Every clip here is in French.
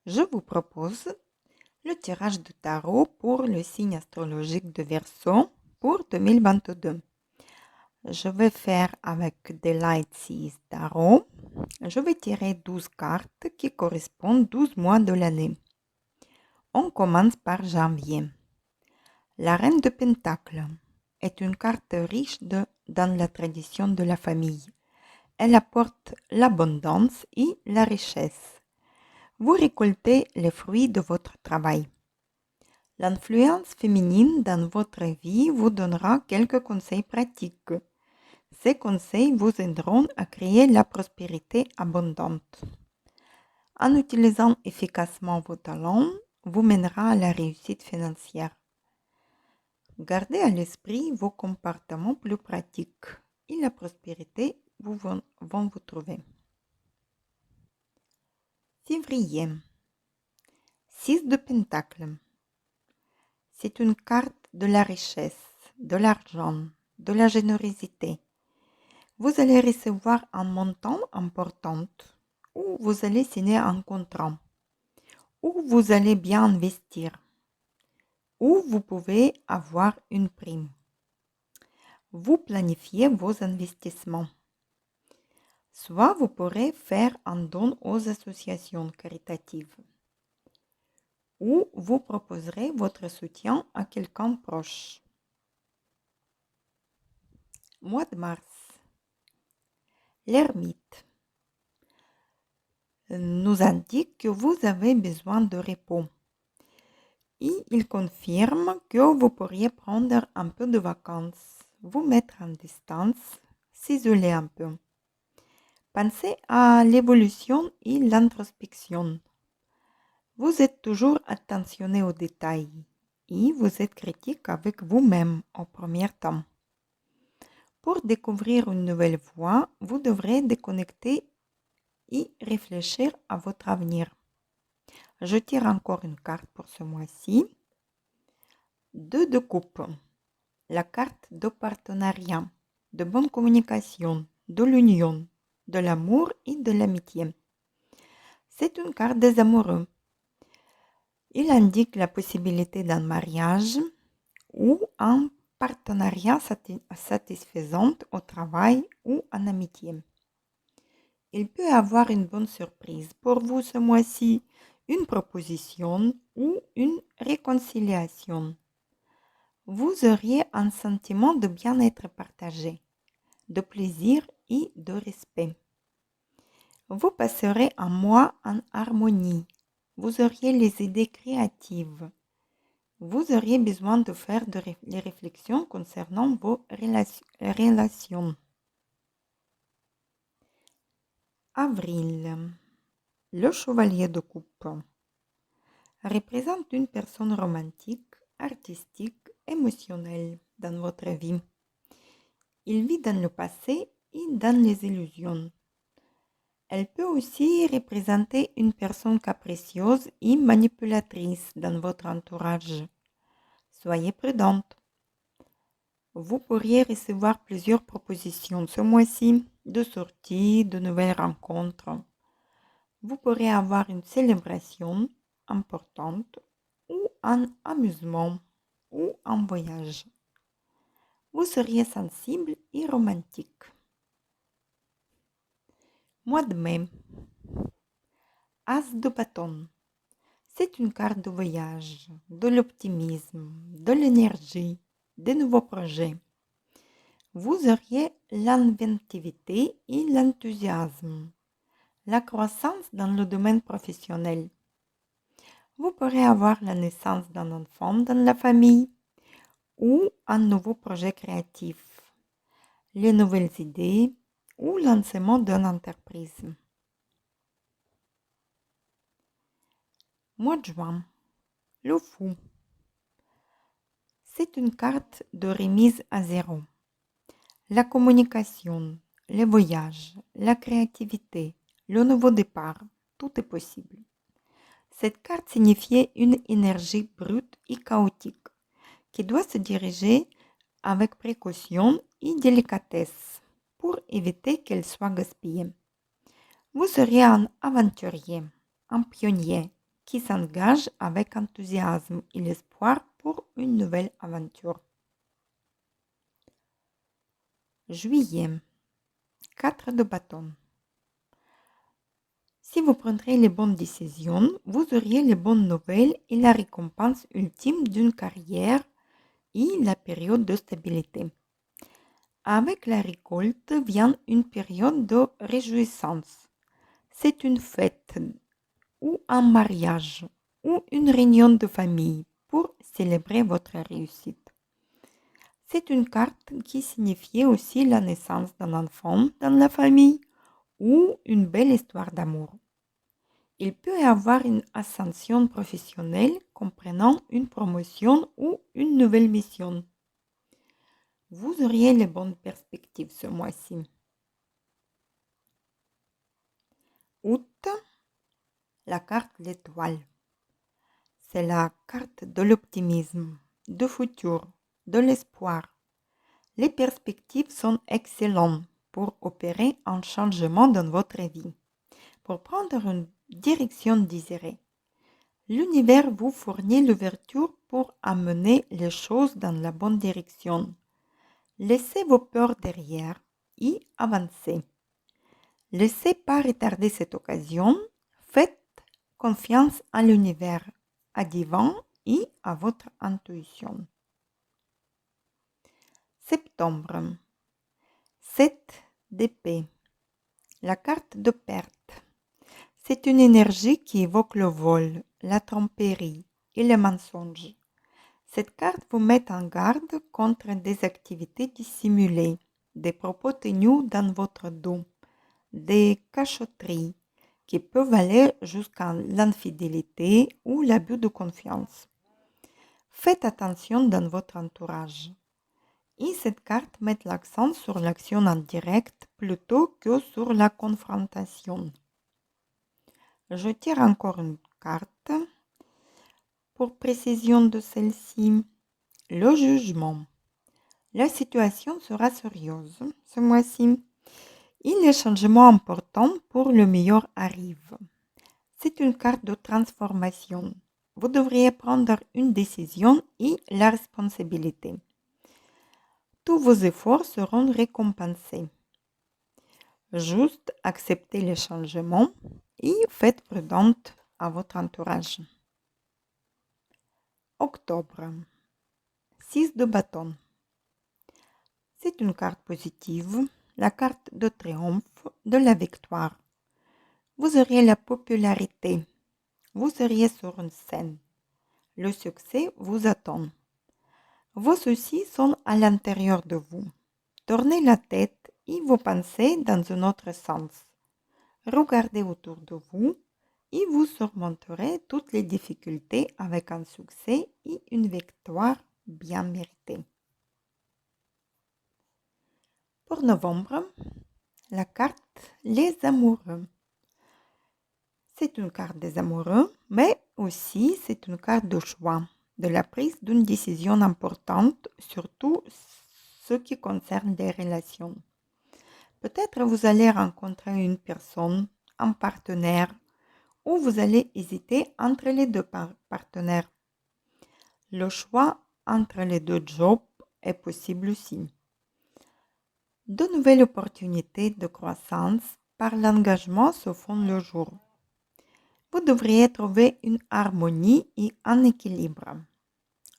Je vous propose le tirage de tarot pour le signe astrologique de Verseau pour 2022. Je vais faire avec des Light Seas Tarot. Je vais tirer 12 cartes qui correspondent 12 mois de l'année. On commence par janvier. La Reine de Pentacles est une carte riche dans la tradition de la famille. Elle apporte l'abondance et la richesse. Vous récoltez les fruits de votre travail. L'influence féminine dans votre vie vous donnera quelques conseils pratiques. Ces conseils vous aideront à créer la prospérité abondante. En utilisant efficacement vos talents, vous mènera à la réussite financière. Gardez à l'esprit vos comportements plus pratiques et la prospérité vont vous trouver. Février. 6 de Pentacles. C'est une carte de la richesse, de l'argent, de la générosité. Vous allez recevoir un montant important ou vous allez signer un contrat ou vous allez bien investir ou vous pouvez avoir une prime. Vous planifiez vos investissements. Soit vous pourrez faire un don aux associations caritatives ou vous proposerez votre soutien à quelqu'un proche. Mois de mars. L'ermite nous indique que vous avez besoin de repos. Et il confirme que vous pourriez prendre un peu de vacances, vous mettre en distance, s'isoler un peu. Pensez à l'évolution et l'introspection. Vous êtes toujours attentionné aux détails et vous êtes critique avec vous-même au premier temps. Pour découvrir une nouvelle voie, vous devrez déconnecter et réfléchir à votre avenir. Je tire encore une carte pour ce mois-ci. 2 de coupe. La carte de partenariat, de bonne communication, de l'union, de l'amour et de l'amitié. C'est une carte des amoureux. Il indique la possibilité d'un mariage ou un partenariat satisfaisant au travail ou en amitié. Il peut y avoir une bonne surprise pour vous ce mois-ci, une proposition ou une réconciliation. Vous auriez un sentiment de bien-être partagé, de plaisir et de respect. Vous passerez un mois en harmonie. Vous auriez les idées créatives. Vous auriez besoin de faire les réflexions concernant vos relations. Avril. Le chevalier de coupe représente une personne romantique, artistique, émotionnelle dans votre vie. Il vit dans le passé et dans les illusions. Elle peut aussi représenter une personne capricieuse et manipulatrice dans votre entourage. Soyez prudente. Vous pourriez recevoir plusieurs propositions ce mois-ci de sorties, de nouvelles rencontres. Vous pourrez avoir une célébration importante ou un amusement ou un voyage. Vous seriez sensible et romantique. Mois de mai. As de bâton. C'est une carte de voyage, de l'optimisme, de l'énergie, de nouveaux projets. Vous auriez l'inventivité et l'enthousiasme, la croissance dans le domaine professionnel. Vous pourrez avoir la naissance d'un enfant dans la famille ou un nouveau projet créatif, les nouvelles idées ou lancement d'une entreprise. Mois de juin. Le fou. C'est une carte de remise à zéro. La communication, les voyages, la créativité, le nouveau départ, tout est possible. Cette carte signifiait une énergie brute et chaotique qui doit se diriger avec précaution et délicatesse pour éviter qu'elle soit gaspillée. Vous seriez un aventurier, un pionnier, qui s'engage avec enthousiasme et l'espoir pour une nouvelle aventure. Juillet, 4 de bâton. Si vous prendrez les bonnes décisions, vous auriez les bonnes nouvelles et la récompense ultime d'une carrière et la période de stabilité. Avec la récolte vient une période de réjouissance. C'est une fête ou un mariage ou une réunion de famille pour célébrer votre réussite. C'est une carte qui signifie aussi la naissance d'un enfant dans la famille ou une belle histoire d'amour. Il peut y avoir une ascension professionnelle comprenant une promotion ou une nouvelle mission. Vous auriez les bonnes perspectives ce mois-ci. Août, la carte l'étoile. C'est la carte de l'optimisme, du futur, de l'espoir. Les perspectives sont excellentes pour opérer un changement dans votre vie, pour prendre une direction désirée. L'univers vous fournit l'ouverture pour amener les choses dans la bonne direction. Laissez vos peurs derrière et avancez. Laissez pas retarder cette occasion. Faites confiance à l'univers, à divin et à votre intuition. Septembre. 7 d'épée. La carte de perte. C'est une énergie qui évoque le vol, la tromperie et le mensonge. Cette carte vous met en garde contre des activités dissimulées, des propos tenus dans votre dos, des cachotteries qui peuvent aller jusqu'à l'infidélité ou l'abus de confiance. Faites attention dans votre entourage. Et cette carte met l'accent sur l'action en direct plutôt que sur la confrontation. Je tire encore une carte. Pour précision de celle-ci, le jugement. La situation sera sérieuse ce mois-ci et les changements importants pour le meilleur arrivent. C'est une carte de transformation. Vous devriez prendre une décision et la responsabilité. Tous vos efforts seront récompensés. Juste acceptez les changements et faites prudente à votre entourage. Octobre. 6 de bâton. C'est une carte positive, la carte de triomphe, de la victoire. Vous auriez la popularité. Vous seriez sur une scène. Le succès vous attend. Vos soucis sont à l'intérieur de vous. Tournez la tête et vos pensées dans un autre sens. Regardez autour de vous et vous surmonterez toutes les difficultés avec un succès et une victoire bien méritée. Pour novembre, la carte Les amoureux. C'est une carte des amoureux, mais aussi c'est une carte de choix, de la prise d'une décision importante, surtout ce qui concerne les relations. Peut-être vous allez rencontrer une personne, un partenaire, ou vous allez hésiter entre les deux partenaires. Le choix entre les deux jobs est possible aussi. De nouvelles opportunités de croissance par l'engagement se font le jour. Vous devriez trouver une harmonie et un équilibre.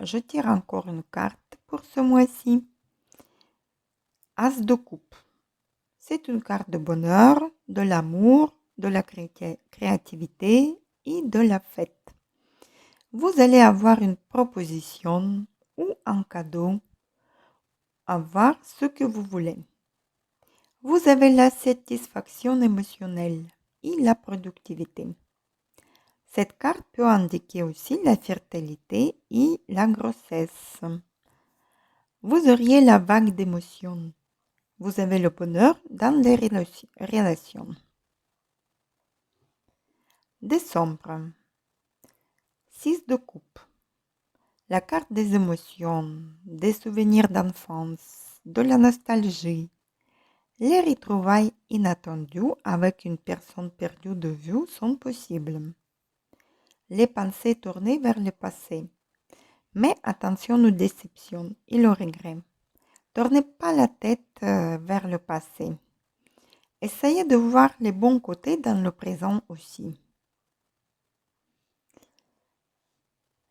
Je tire encore une carte pour ce mois-ci. As de coupe. C'est une carte de bonheur, de l'amour, de la créativité et de la fête. Vous allez avoir une proposition ou un cadeau, avoir ce que vous voulez. Vous avez la satisfaction émotionnelle et la productivité. Cette carte peut indiquer aussi la fertilité et la grossesse. Vous auriez la vague d'émotions. Vous avez le bonheur dans les relations. Décembre. 6 de coupe. La carte des émotions, des souvenirs d'enfance, de la nostalgie. Les retrouvailles inattendues avec une personne perdue de vue sont possibles. les pensées tournées vers le passé. Mais attention aux déceptions et aux regrets. Tournez pas la tête vers le passé. Essayez de voir les bons côtés dans le présent aussi.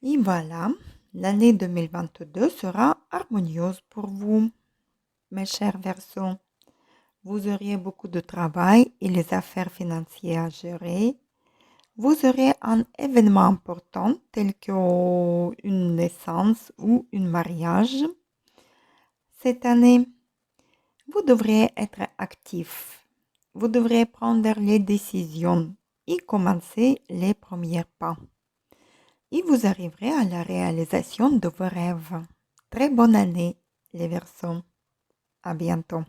Et voilà, l'année 2022 sera harmonieuse pour vous, mes chers Verseaux. Vous auriez beaucoup de travail et les affaires financières à gérer. Vous aurez un événement important tel qu'une naissance ou un mariage. Cette année, vous devriez être actif. Vous devrez prendre les décisions et commencer les premiers pas. Et vous arriverez à la réalisation de vos rêves. Très bonne année, les Verseaux. À bientôt.